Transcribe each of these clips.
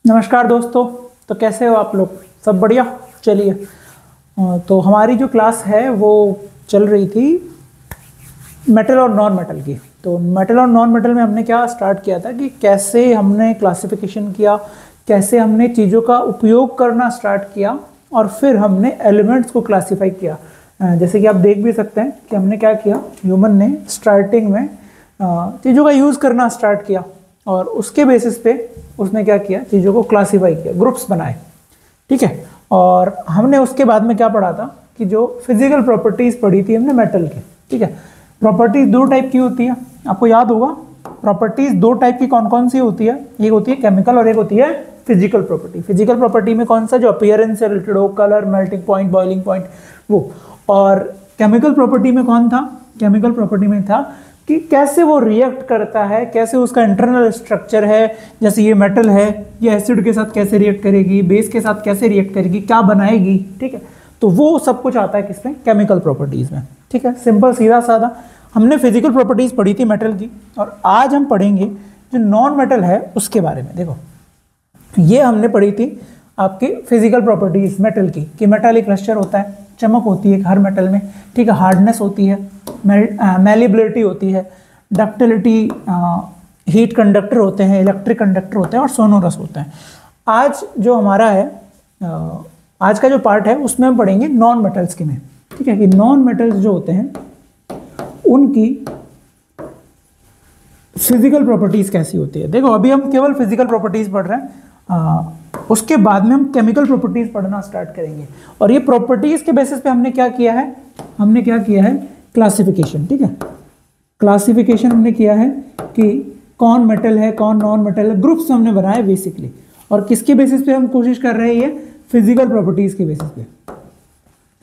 नमस्कार दोस्तों। तो कैसे हो आप लोग? सब बढ़िया। चलिए, तो हमारी जो क्लास है वो चल रही थी मेटल और नॉन मेटल की। तो मेटल और नॉन मेटल में हमने क्या स्टार्ट किया था कि कैसे हमने क्लासिफिकेशन किया, कैसे हमने चीज़ों का उपयोग करना स्टार्ट किया और फिर हमने एलिमेंट्स को क्लासीफाई किया। जैसे कि आप देख भी सकते हैं कि हमने क्या किया, ह्यूमन ने स्टार्टिंग में चीज़ों का यूज़ करना स्टार्ट किया और उसके बेसिस पे उसने क्या किया, चीज़ों को क्लासीफाई किया, ग्रुप्स बनाए। ठीक है। और हमने उसके बाद में क्या पढ़ा था कि जो फिजिकल प्रॉपर्टीज पढ़ी थी हमने मेटल की। ठीक है। प्रॉपर्टीज दो टाइप की होती है, आपको याद होगा। प्रॉपर्टीज दो टाइप की कौन कौन सी होती है? एक होती है केमिकल और एक होती है फिजिकल प्रॉपर्टी। फिजिकल प्रॉपर्टी में कौन सा, जो अपीयरेंस से रिलेटेड हो, colour, melting point, boiling point, वो। और केमिकल प्रॉपर्टी में कौन था? केमिकल प्रॉपर्टी में था कि कैसे वो रिएक्ट करता है, कैसे उसका इंटरनल स्ट्रक्चर है। जैसे ये मेटल है, ये एसिड के साथ कैसे रिएक्ट करेगी, बेस के साथ कैसे रिएक्ट करेगी, क्या बनाएगी। ठीक है। तो वो सब कुछ आता है किसमें? केमिकल प्रॉपर्टीज में। ठीक है, सिंपल सीधा साधा। हमने फिजिकल प्रॉपर्टीज पढ़ी थी मेटल की और आज हम पढ़ेंगे जो नॉन मेटल है उसके बारे में। देखो, ये हमने पढ़ी थी आपकी फिजिकल प्रॉपर्टीज मेटल की, कि मेटल एक क्लस्टर होता है, चमक होती है हर मेटल में। ठीक है, हार्डनेस होती है, मैलिबिलिटी होती है, डक्टिलिटी, हीट कंडक्टर होते हैं, इलेक्ट्रिक कंडक्टर होते हैं और सोनोरस होते हैं। आज जो हमारा है, आज का जो पार्ट है उसमें हम पढ़ेंगे नॉन मेटल्स के में। ठीक है, कि नॉन मेटल्स जो होते हैं उनकी फिजिकल प्रॉपर्टीज कैसी होती है। देखो, अभी हम केवल फिजिकल प्रॉपर्टीज पढ़ रहे हैं, उसके बाद में हम केमिकल प्रॉपर्टीज पढ़ना स्टार्ट करेंगे। और ये प्रॉपर्टीज के बेसिस पे हमने क्या किया है, हमने क्या किया है, क्लासिफिकेशन। ठीक है, क्लासिफिकेशन हमने किया है कि कौन मेटल है, कौन नॉन मेटल है, ग्रुप्स हमने बनाए बेसिकली। और किसके बेसिस पे हम कोशिश कर रहे हैं, ये फिजिकल प्रॉपर्टीज के बेसिस पे।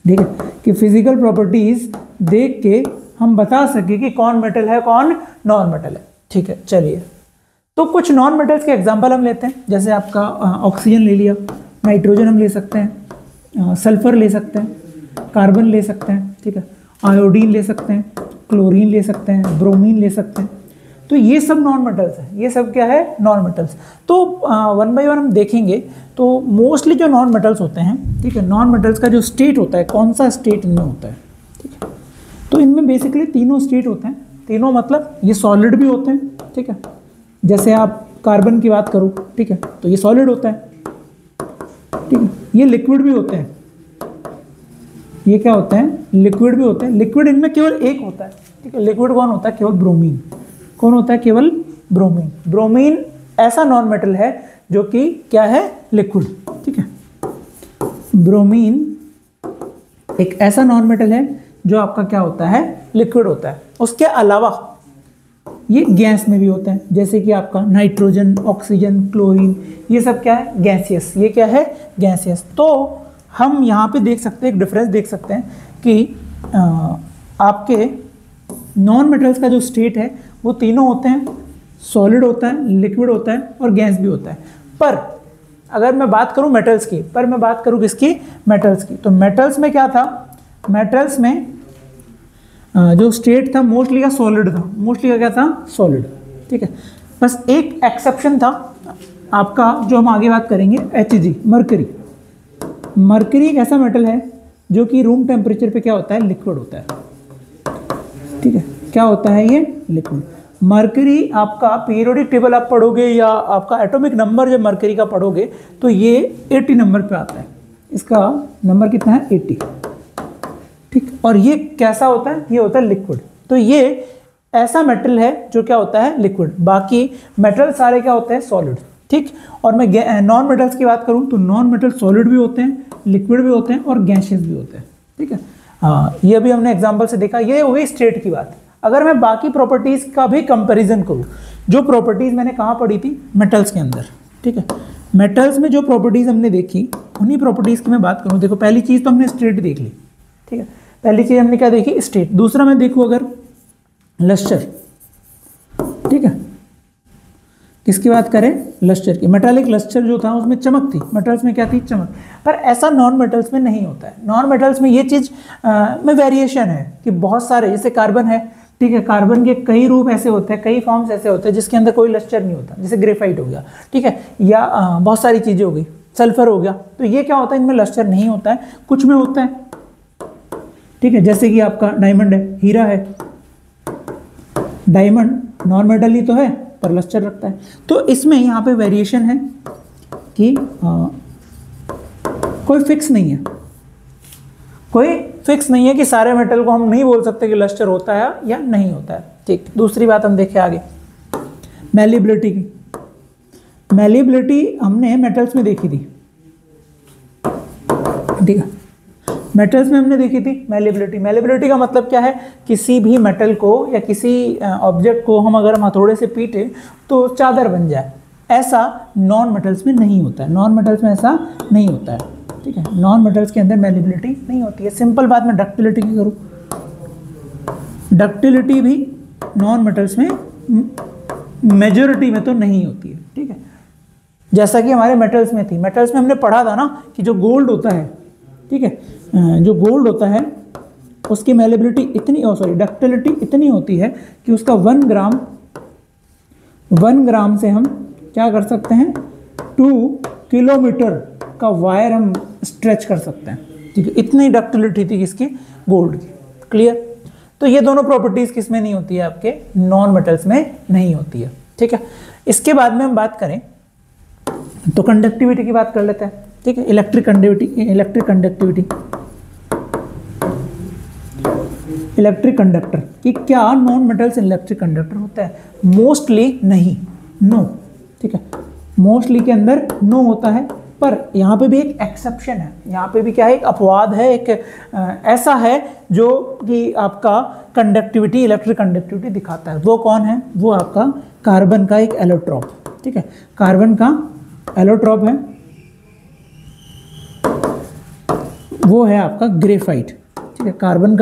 ठीक है, कि फिजिकल प्रॉपर्टीज देख के हम बता सके कि कौन मेटल है, कौन नॉन मेटल है। ठीक है, चलिए, तो कुछ नॉन मेटल्स के एग्जांपल हम लेते हैं। जैसे आपका ऑक्सीजन ले लिया, नाइट्रोजन हम ले सकते हैं, सल्फर ले सकते हैं, कार्बन ले सकते हैं। ठीक है, आयोडीन ले सकते हैं, क्लोरीन ले सकते हैं, ब्रोमीन ले सकते हैं। तो ये सब नॉन मेटल्स हैं। ये सब क्या है? Non metals. तो वन बाय वन हम देखेंगे। तो मोस्टली जो नॉन मेटल्स होते हैं, ठीक है, नॉन मेटल्स का जो स्टेट होता है, कौन सा स्टेट इनमें होता है। ठीक है, तो इनमें बेसिकली तीनों स्टेट होते हैं। तीनों मतलब ये सॉलिड भी होते हैं। ठीक है, जैसे आप कार्बन की बात करो, ठीक है, तो ये सॉलिड होता है। ठीक है, ये लिक्विड भी होते हैं। ये क्या होते हैं? लिक्विड भी होते हैं। लिक्विड इनमें केवल एक होता है। ठीक है, लिक्विड कौन होता है? केवल ब्रोमीन। कौन होता है? केवल ब्रोमीन। ब्रोमीन ऐसा नॉन मेटल है जो कि क्या है? लिक्विड। ठीक है, ब्रोमीन एक ऐसा नॉन मेटल है जो आपका क्या होता है? लिक्विड होता है। उसके अलावा ये गैस में भी होता है, जैसे कि आपका नाइट्रोजन, ऑक्सीजन, क्लोरीन, ये सब क्या है? गैसियस। ये क्या है? गैसियस। तो हम यहाँ पे देख सकते हैं, एक डिफरेंस देख सकते हैं कि आपके नॉन मेटल्स का जो स्टेट है वो तीनों होते हैं, सॉलिड होता है, लिक्विड होता है और गैस भी होता है। पर अगर मैं बात करूँ मेटल्स की, पर मैं बात करूँ किसकी? मेटल्स की। तो मेटल्स में क्या था? मेटल्स में जो स्टेट था मोस्टली का सॉलिड था। मोस्टली का क्या था? सॉलिड। ठीक है, बस एक एक्सेप्शन था आपका, जो हम आगे बात करेंगे, Hg, मरकरी। मरकरी एक ऐसा मेटल है जो कि रूम टेम्परेचर पे क्या होता है? लिक्विड होता है। ठीक है, क्या होता है ये? लिक्विड। मरकरी आपका पीरियोडिक टेबल आप पढ़ोगे या आपका एटॉमिक नंबर जब मरकरी का पढ़ोगे तो ये 80 नंबर पे आता है। इसका नंबर कितना है? 80। ठीक, और ये कैसा होता है? ये होता है लिक्विड। तो ये ऐसा मेटल है जो क्या होता है? लिक्विड। बाकी मेटल सारे क्या होते हैं? सॉलिड। ठीक, और मैं नॉन मेटल्स की बात करूं तो नॉन मेटल सॉलिड भी होते हैं, लिक्विड भी होते हैं और गैसियस भी होते हैं। ठीक है, ये भी हमने एग्जांपल से देखा। ये हो गई स्टेट की बात। अगर मैं बाकी प्रॉपर्टीज का भी कंपैरिजन करूं, जो प्रॉपर्टीज मैंने कहाँ पढ़ी थी? मेटल्स के अंदर। ठीक है, मेटल्स में जो प्रॉपर्टीज हमने देखी उन्हीं प्रॉपर्टीज की मैं बात करूं। देखो, पहली चीज तो हमने स्टेट देख ली। ठीक है, पहली चीज हमने क्या देखी? स्टेट। दूसरा मैं देखूं अगर लस्टर। ठीक है, किसकी बात करें? लस्टर की। मेटालिक लस्टर जो था उसमें चमक थी। मेटल्स में क्या थी? चमक। पर ऐसा नॉन मेटल्स में नहीं होता है। नॉन मेटल्स में ये चीज़ में वेरिएशन है कि बहुत सारे, जैसे कार्बन है, ठीक है, कार्बन के कई रूप ऐसे होते हैं, कई फॉर्म्स ऐसे होते हैं जिसके अंदर कोई लस्टर नहीं होता, जैसे ग्रेफाइट हो गया, ठीक है, या बहुत सारी चीज़ें हो गई, सल्फर हो गया, तो ये क्या होता है, इनमें लस्टर नहीं होता है, कुछ में होता है, ठीक है, जैसे कि आपका डायमंड है, हीरा है, डायमंड नॉन मेटल ही तो है पर लस्टर रखता है। तो इसमें यहाँ पे वेरिएशन है कि कोई फिक्स नहीं है, कोई फिक्स नहीं है कि सारे मेटल को हम नहीं बोल सकते कि लस्टर होता है या नहीं होता है। ठीक, दूसरी बात हम देखें आगे, मैलिबिलिटी की। मैलिबिलिटी हमने मेटल्स में देखी थी, ठीक है, मेटल्स में हमने देखी थी मैलिबिलिटी। मैलिबिलिटी का मतलब क्या है, किसी भी मेटल को या किसी ऑब्जेक्ट को हम अगर हथौड़े से पीटे तो चादर बन जाए, ऐसा नॉन मेटल्स में नहीं होता है, नॉन मेटल्स में ऐसा नहीं होता है, ठीक है, नॉन मेटल्स के अंदर मैलिबिलिटी नहीं होती है। सिंपल बात मैं डक्टिलिटी की करूँ, डक्टिलिटी भी नॉन मेटल्स में मेजॉरिटी में तो नहीं होती है, ठीक है, जैसा कि हमारे मेटल्स में थी। मेटल्स में हमने पढ़ा था ना कि जो गोल्ड होता है, ठीक है, जो गोल्ड होता है उसकी मैलिबिलिटी इतनी, डक्टिलिटी इतनी होती है कि उसका 1 ग्राम से हम क्या कर सकते हैं, 2 किलोमीटर का वायर हम स्ट्रेच कर सकते हैं, ठीक है, इतनी डक्टिलिटी थी किसकी, गोल्ड की। क्लियर। तो ये दोनों प्रॉपर्टीज किस में नहीं होती है, आपके नॉन मेटल्स में नहीं होती है, ठीक है। इसके बाद में हम बात करें तो कंडक्टिविटी की बात कर लेते हैं, ठीक है, इलेक्ट्रिक कंडक्टर कि क्या नॉन मेटल्स इलेक्ट्रिक कंडक्टर होता है, मोस्टली नहीं, नो, ठीक है, मोस्टली के अंदर नो होता है, पर यहाँ पे भी एक एक्सेप्शन है, यहाँ पे भी क्या है, एक अपवाद है, एक ऐसा है जो कि आपका कंडक्टिविटी, इलेक्ट्रिक कंडक्टिविटी दिखाता है। वो कौन है, वो आपका कार्बन का एक एलोट्रॉप, ठीक है, कार्बन का एलोट्रॉप है, वो है आपका ग्रेफाइट, ठीक है। कार्बन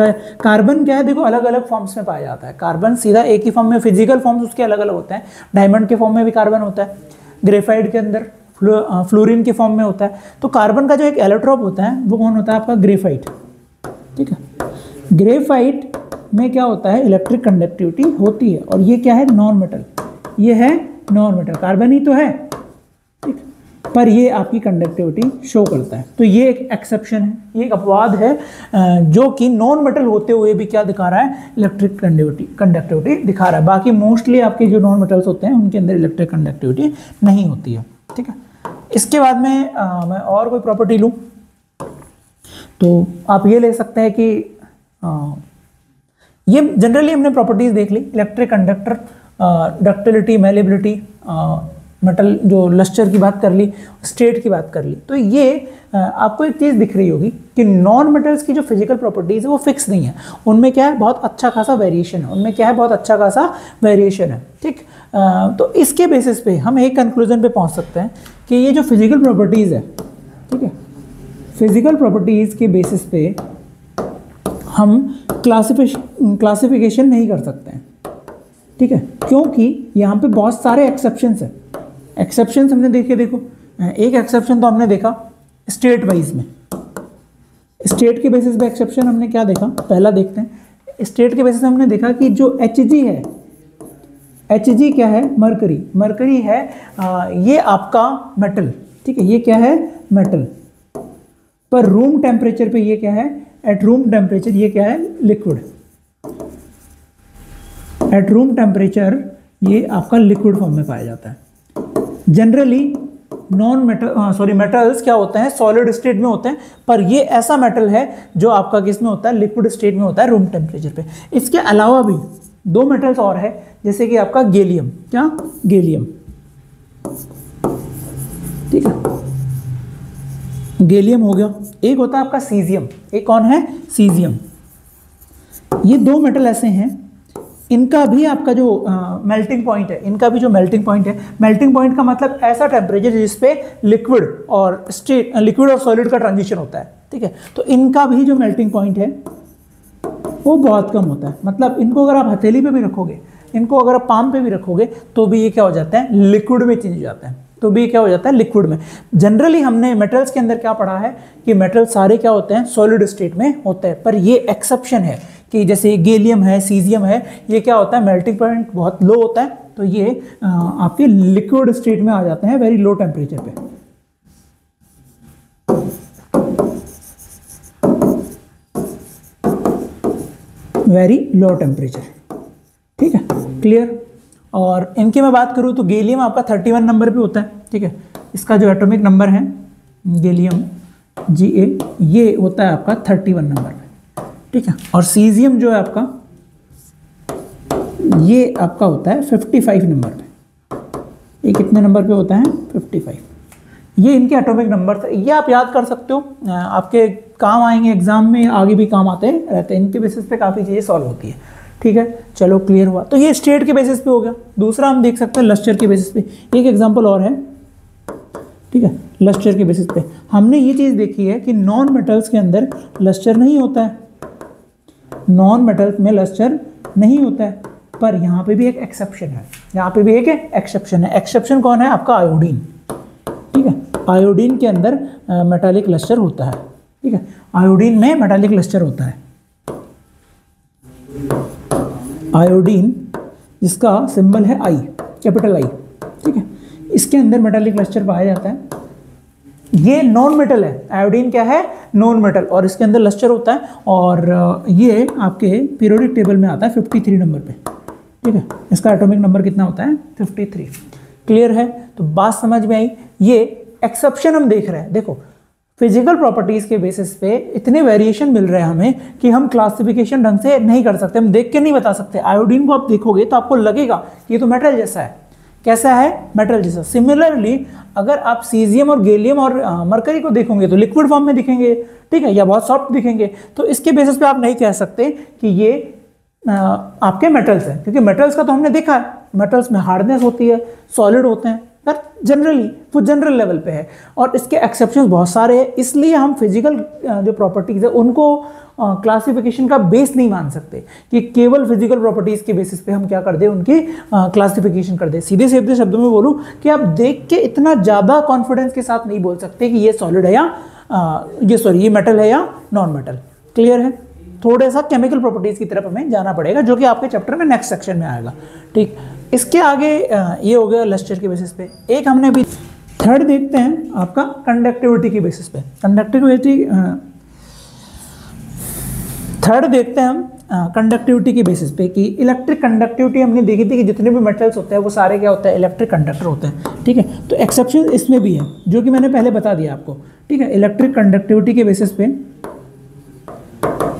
क्या है, देखो अलग अलग फॉर्म्स में पाया जाता है। कार्बन सीधा एक ही फॉर्म में, फिजिकल फॉर्म्स उसके अलग अलग होते हैं। डायमंड के फॉर्म में भी कार्बन होता है, ग्रेफाइट के अंदर फ्लोरीन के फॉर्म में होता है। तो कार्बन का जो एक एलोट्रॉप होता है वो कौन होता है, आपका ग्रेफाइट, ठीक है। ग्रेफाइट में क्या होता है, इलेक्ट्रिक कंडक्टिविटी होती है, और ये क्या है, नॉन मेटल, ये है नॉन मेटल, कार्बन ही तो है, ठीक, पर ये आपकी कंडक्टिविटी शो करता है। तो ये एक एक्सेप्शन है, ये एक अपवाद है जो कि नॉन मेटल होते हुए भी क्या दिखा रहा है, इलेक्ट्रिक कंडक्टिविटी दिखा रहा है। बाकी मोस्टली आपके जो नॉन मेटल्स होते हैं उनके अंदर इलेक्ट्रिक कंडक्टिविटी नहीं होती है, ठीक है। इसके बाद में मैं और कोई प्रॉपर्टी लूँ तो आप ये ले सकते हैं कि ये जनरली हमने प्रॉपर्टीज देख ली, electric conductor, ductility, malleability, metal जो लस्टर की बात कर ली, स्टेट की बात कर ली। तो ये आपको एक चीज़ दिख रही होगी कि नॉन मेटल्स की जो फिजिकल प्रॉपर्टीज़ है वो फिक्स नहीं है, उनमें क्या है, बहुत अच्छा खासा वेरिएशन है, उनमें क्या है, बहुत अच्छा खासा वेरिएशन है, ठीक। तो इसके बेसिस पे हम एक कंक्लूजन पे पहुंच सकते हैं कि ये जो फिजिकल प्रॉपर्टीज़ है, ठीक है, फिजिकल प्रॉपर्टीज़ के बेसिस पे हम क्लासिफिकेशन नहीं कर सकते हैं, ठीक है, क्योंकि यहाँ पे बहुत सारे एक्सेप्शंस हैं। एक्सेप्शंस हमने देखे, देखो एक एक्सेप्शन तो हमने देखा स्टेट वाइज में, स्टेट के बेसिस पे एक्सेप्शन हमने क्या देखा, पहला देखते हैं। स्टेट के बेसिस पे हमने देखा कि जो Hg है, Hg क्या है, मरकरी है, ये आपका मेटल, ठीक है, ये क्या है, मेटल, पर रूम टेम्परेचर पे ये क्या है, एट रूम टेम्परेचर ये क्या है, लिक्विड, एट रूम टेम्परेचर ये आपका लिक्विड फॉर्म में पाया जाता है। जनरली मेटल्स क्या होते हैं, सॉलिड स्टेट में होते हैं, पर ये ऐसा मेटल है जो आपका किस में होता है, लिक्विड स्टेट में होता है, रूम टेम्परेचर पे। इसके अलावा भी 2 मेटल्स और है, जैसे कि आपका गैलियम, क्या, गैलियम, ठीक है, गैलियम हो गया। एक होता है आपका सीजियम, एक कौन है, सीजियम। ये 2 मेटल ऐसे हैं, इनका भी आपका जो मेल्टिंग पॉइंट है, इनका भी जो मेल्टिंग पॉइंट है, मेल्टिंग पॉइंट का मतलब ऐसा टेम्परेचर जिसपे लिक्विड और सॉलिड का ट्रांजिशन होता है, ठीक है। तो इनका भी जो मेल्टिंग पॉइंट है वो बहुत कम होता है, मतलब इनको अगर आप हथेली पे भी रखोगे, इनको अगर आप पाम पे भी रखोगे तो भी ये क्या हो जाता है, लिक्विड में चेंज हो जाता है, तो भी क्या हो जाता है, लिक्विड में। जनरली हमने मेटल्स के अंदर क्या पढ़ा है कि मेटल सारे क्या होते हैं, सॉलिड स्टेट में होते हैं, पर ये एक्सेप्शन है कि जैसे गैलियम है, सीजियम है, ये क्या होता है, मेल्टिंग पॉइंट बहुत लो होता है, तो ये आपके लिक्विड स्टेट में आ जाते हैं वेरी लो टेम्परेचर पे। वेरी लो टेम्परेचर, ठीक है, क्लियर। और इनकी मैं बात करूँ तो गैलियम आपका 31 नंबर पे होता है, ठीक है, इसका जो एटॉमिक नंबर है गैलियम Ga ये होता है आपका 31 नंबर पे, ठीक है। और सीजियम जो है आपका ये आपका होता है 55 नंबर पे। ये कितने नंबर पे होता है, 55। ये इनके एटॉमिक नंबर थे, ये आप याद कर सकते हो, आपके काम आएंगे एग्जाम में, आगे भी काम आते रहते हैं, इनके बेसिस पे काफ़ी चीज़ें सॉल्व होती है, ठीक है। चलो क्लियर हुआ, तो ये स्टेट के बेसिस पे हो गया। दूसरा हम देख सकते हैं लस्टर के बेसिस पे, एक एग्जाम्पल और है, ठीक है। लस्टर के बेसिस पे हमने ये चीज़ देखी है कि नॉन मेटल्स के अंदर लस्टर नहीं होता है, नॉन मेटल्स में लस्टर नहीं होता है, पर यहाँ पे भी एक एक्सेप्शन है, यहाँ पे भी एक एक्सेप्शन है। एक्सेप्शन कौन है, आपका आयोडीन, ठीक है। आयोडीन के अंदर मेटालिक लस्टर होता है, ठीक है, आयोडीन में मेटालिक लस्टर होता है। आयोडीन जिसका सिंबल है आई, कैपिटल आई, ठीक है, इसके अंदर मेटालिक लस्टर पाया जाता है। ये नॉन मेटल है, आयोडीन क्या है, नॉन मेटल, और इसके अंदर लस्टर होता है, और ये आपके पीरियोडिक टेबल में आता है 53 नंबर पे, ठीक है। इसका एटॉमिक नंबर कितना होता है, 53। क्लियर है, तो बात समझ में आई। ये एक्सेप्शन हम देख रहे हैं, देखो फिजिकल प्रॉपर्टीज के बेसिस पे इतने वेरिएशन मिल रहे हैं हमें कि हम क्लासिफिकेशन ढंग से नहीं कर सकते, हम देख के नहीं बता सकते। आयोडीन को आप देखोगे तो आपको लगेगा कि ये तो मेटल जैसा है, कैसा है, मेटल जैसा। सिमिलरली अगर आप सीजियम और गैलियम और मरकरी को देखोगे तो लिक्विड फॉर्म में दिखेंगे, ठीक है, या बहुत सॉफ्ट दिखेंगे, तो इसके बेसिस पे आप नहीं कह सकते कि ये आपके मेटल्स हैं, क्योंकि मेटल्स का तो हमने देखा है, मेटल्स में हार्डनेस होती है, सॉलिड होते हैं, पर जनरली वो जनरल लेवल पे है, और इसके एक्सेप्शंस बहुत सारे हैं। इसलिए हम फिजिकल जो प्रॉपर्टीज़ है उनको क्लासिफिकेशन का बेस नहीं मान सकते कि केवल फिजिकल प्रॉपर्टीज़ के बेसिस पे हम क्या कर दें, उनकी क्लासिफिकेशन कर दें। सीधे सीधे शब्दों में बोलूँ कि आप देख के इतना ज़्यादा कॉन्फिडेंस के साथ नहीं बोल सकते कि ये सॉलिड है या ये मेटल है या नॉन मेटल। क्लियर है, थोड़ा सा केमिकल प्रॉपर्टीज़ की तरफ हमें जाना पड़ेगा, जो कि आपके चैप्टर में नेक्स्ट सेक्शन में आएगा, ठीक। इसके आगे ये हो गया लस्टर के बेसिस पे। एक हमने भी थर्ड देखते हैं आपका कंडक्टिविटी के बेसिस पे। कंडक्टिविटी थर्ड देखते हैं हम कंडक्टिविटी के बेसिस पे कि इलेक्ट्रिक कंडक्टिविटी हमने देखी थी कि जितने भी मेटल्स होते हैं वो सारे क्या होते हैं, इलेक्ट्रिक कंडक्टर होते हैं, ठीक है। तो एक्सेप्शन इसमें भी है, जो कि मैंने पहले बता दिया आपको, ठीक है। इलेक्ट्रिक कंडक्टिविटी के बेसिस पे,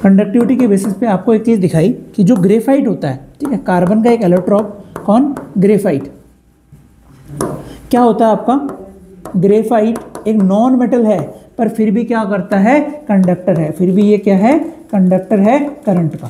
कंडक्टिविटी के बेसिस पे आपको एक चीज़ दिखाई कि जो ग्रेफाइट होता है, ठीक है, कार्बन का एक एलोट्रॉप, कौन, ग्रेफाइट, क्या होता है आपका, ग्रेफाइट एक नॉन मेटल है, पर फिर भी क्या करता है, कंडक्टर है, फिर भी ये क्या है, कंडक्टर है करंट का,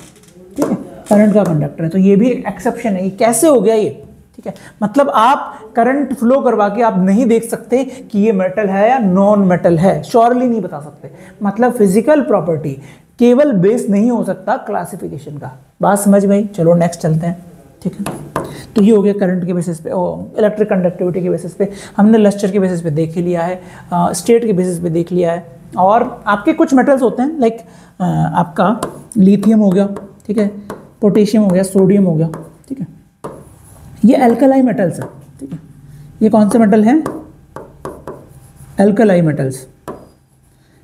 ठीक है, करंट का कंडक्टर है। तो ये भी एक एक्सेप्शन है। ये कैसे हो गया ये, ठीक है, मतलब आप करंट फ्लो करवा के आप नहीं देख सकते कि ये मेटल है या नॉन मेटल है, श्योरली नहीं बता सकते। मतलब फिजिकल प्रॉपर्टी केवल बेस नहीं हो सकता क्लासिफिकेशन का। बात समझ में आई, चलो नेक्स्ट चलते हैं, ठीक है। तो ये हो गया करंट के बेसिस पे, इलेक्ट्रिक कंडक्टिविटी के बेसिस पे। हमने लस्टर के बेसिस पे देख लिया है, स्टेट के बेसिस पे देख लिया है। और आपके कुछ मेटल्स होते हैं लाइक आपका लिथियम हो गया, ठीक है, पोटेशियम हो गया, सोडियम हो गया, ठीक है, ये एल्कलाई मेटल्स है, ठीक है। ये कौन से मेटल हैं, एल्कलाई मेटल्स।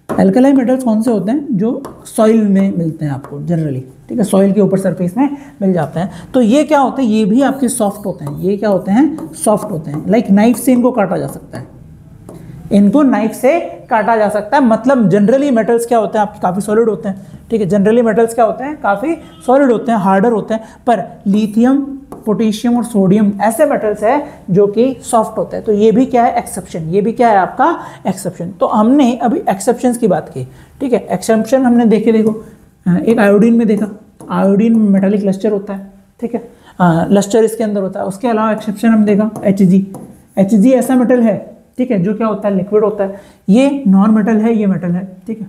एल्कलाई मेटल्स कौन से होते हैं, जो सॉइल में मिलते हैं आपको जनरली, ठीक है, सॉइल के ऊपर सरफेस में मिल जाते हैं। तो ये क्या होते हैं, ये भी आपके सॉफ्ट होते हैं, ये क्या होते हैं, सॉफ्ट होते हैं। लाइक नाइफ से इनको काटा जा सकता है, इनको नाइफ से काटा जा सकता है। मतलब जनरली मेटल्स क्या होते हैं आपके, काफ़ी सॉलिड होते हैं, ठीक है, जनरली मेटल्स क्या होते हैं, काफ़ी सॉलिड होते हैं, हार्डर होते हैं। पर लिथियम, पोटेशियम और सोडियम ऐसे मेटल्स हैं जो कि सॉफ्ट होते हैं। तो ये भी क्या है, एक्सेप्शन, ये भी क्या है आपका एक्सेप्शन। तो हमने अभी एक्सेप्शंस की बात की, ठीक है। एक्सेप्शन हमने देखे, देखो एक आयोडीन में देखा, आयोडीन में मेटालिक लस्टर होता है, ठीक है, लस्टर इसके अंदर होता है। उसके अलावा एक्सेप्शन हम देखा Hg, Hg ऐसा मेटल है, ठीक है, जो क्या होता है, लिक्विड होता है। ये नॉन मेटल है, ये मेटल है, ठीक है।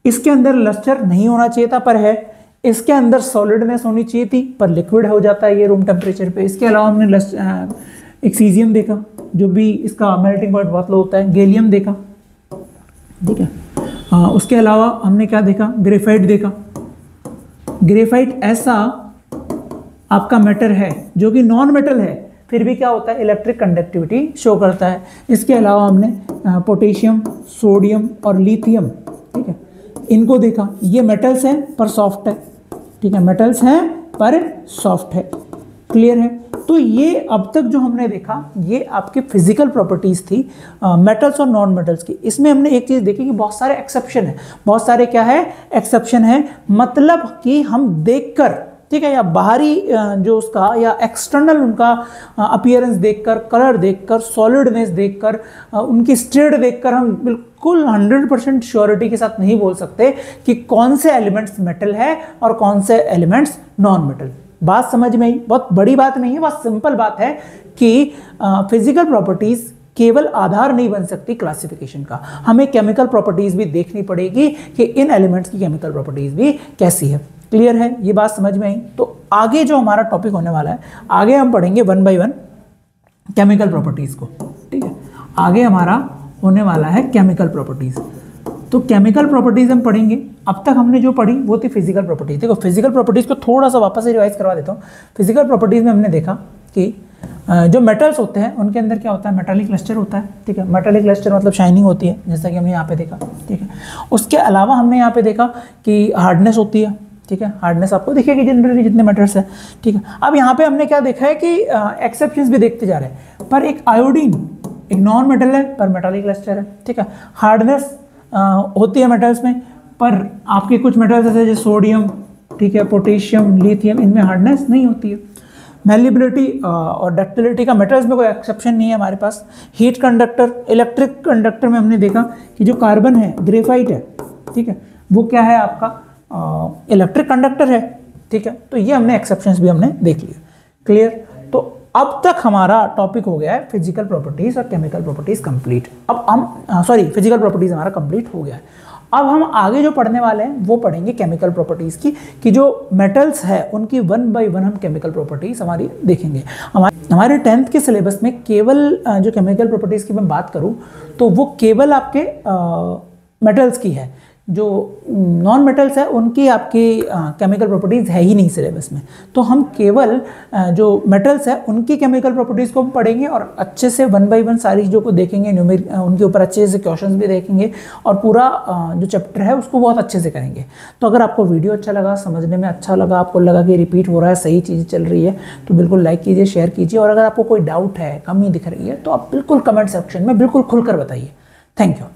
इसके अंदर लस्टर नहीं होना चाहिए था, पर है। इसके अंदर सॉलिडनेस होनी चाहिए थी, पर लिक्विड हो जाता है ये रूम टेम्परेचर पे। इसके अलावा हमने एक सीजियम देखा, जो भी इसका मेल्टिंग पॉइंट बहुत लो होता है। गैलियम देखा, ठीक है। उसके अलावा हमने क्या देखा, ग्रेफाइट देखा, ग्रेफाइट ऐसा आपका मेटल है जो कि नॉन मेटल है, फिर भी क्या होता है, इलेक्ट्रिक कंडक्टिविटी शो करता है। इसके अलावा हमने पोटेशियम, सोडियम और लिथियम, ठीक है, इनको देखा। ये मेटल्स हैं पर सॉफ्ट है, ठीक है, मेटल्स हैं पर सॉफ्ट है। क्लियर है? तो ये अब तक जो हमने देखा ये आपके फिजिकल प्रॉपर्टीज़ थी मेटल्स और नॉन मेटल्स की। इसमें हमने एक चीज़ देखी कि बहुत सारे एक्सेप्शन है, बहुत सारे क्या है, एक्सेप्शन है। मतलब कि हम देखकर, ठीक है, या बाहरी जो उसका या एक्सटर्नल उनका अपीयरेंस देखकर, कलर देखकर, सॉलिडनेस देखकर, उनकी स्टेट देखकर हम बिल्कुल 100% श्योरिटी के साथ नहीं बोल सकते कि कौन से एलिमेंट्स मेटल है और कौन से एलिमेंट्स नॉन मेटल। बात समझ में आई? बहुत बड़ी बात नहीं है, बहुत सिंपल बात है कि फिजिकल प्रॉपर्टीज केवल आधार नहीं बन सकती क्लासिफिकेशन का, हमें केमिकल प्रॉपर्टीज भी देखनी पड़ेगी कि इन एलिमेंट्स की केमिकल प्रॉपर्टीज भी कैसी है। क्लियर है? ये बात समझ में आई? तो आगे जो हमारा टॉपिक होने वाला है, आगे हम पढ़ेंगे 1 बाय 1 केमिकल प्रॉपर्टीज को, ठीक है। आगे हमारा होने वाला है केमिकल प्रॉपर्टीज। तो केमिकल प्रॉपर्टीज हम पढ़ेंगे। अब तक हमने जो पढ़ी वो थी फिजिकल प्रॉपर्टीज। देखो फिजिकल प्रॉपर्टीज को थोड़ा सा वापस से रिवाइज करवा देता हूँ। फिजिकल प्रॉपर्टीज में हमने देखा कि जो मेटल्स होते हैं उनके अंदर क्या होता है, मेटालिक क्लस्टर होता है, ठीक है। मेटालिक क्लस्टर मतलब शाइनिंग होती है, जैसा कि हमने यहाँ पे देखा, ठीक है। उसके अलावा हमने यहाँ पे देखा कि हार्डनेस होती है, ठीक है। हार्डनेस आपको दिखेगी जनरली जितने मेटल्स है, ठीक है। अब यहाँ पे हमने क्या देखा है कि एक्सेप्शंस भी देखते जा रहे हैं। पर एक आयोडीन एक नॉन मेटल है पर मेटालिक क्लस्टर है, ठीक है। हार्डनेस होती है मेटल्स में, पर आपके कुछ मेटल्स जैसे सोडियम, ठीक है, पोटेशियम, लिथियम, इनमें हार्डनेस नहीं होती है। मेलिबिलिटी और डक्टिलिटी का मेटल्स में कोई एक्सेप्शन नहीं है हमारे पास। हीट कंडक्टर, इलेक्ट्रिक कंडक्टर में हमने देखा कि जो कार्बन है, ग्रेफाइट है, ठीक है, वो क्या है आपका इलेक्ट्रिक कंडक्टर है, ठीक है। तो ये हमने एक्सेप्शंस भी हमने देख लिया। क्लियर? तो अब तक हमारा टॉपिक हो गया है फिजिकल प्रॉपर्टीज और केमिकल प्रॉपर्टीज कंप्लीट। अब हम फिजिकल प्रॉपर्टीज हमारा कंप्लीट हो गया है। अब हम आगे जो पढ़ने वाले हैं वो पढ़ेंगे केमिकल प्रॉपर्टीज की, कि जो मेटल्स है उनकी 1 बाय 1 हम केमिकल प्रॉपर्टीज हमारी देखेंगे। हमारे 10th के सिलेबस में केवल जो केमिकल प्रॉपर्टीज की मैं बात करूं तो वो केवल आपके मेटल्स की है। जो नॉन मेटल्स है उनकी आपकी केमिकल प्रॉपर्टीज़ है ही नहीं सिलेबस में। तो हम केवल जो मेटल्स है उनकी केमिकल प्रॉपर्टीज़ को पढ़ेंगे और अच्छे से 1 बाय 1 सारी चीज़ों को देखेंगे, उनके ऊपर अच्छे से क्वेश्चंस भी देखेंगे और पूरा जो चैप्टर है उसको बहुत अच्छे से करेंगे। तो अगर आपको वीडियो अच्छा लगा, समझने में अच्छा लगा, आपको लगा कि रिपीट हो रहा है, सही चीज़ चल रही है, तो बिल्कुल लाइक कीजिए, शेयर कीजिए। और अगर आपको कोई डाउट है, कमी दिख रही है, तो आप बिल्कुल कमेंट सेक्शन में बिल्कुल खुलकर बताइए। Thank you.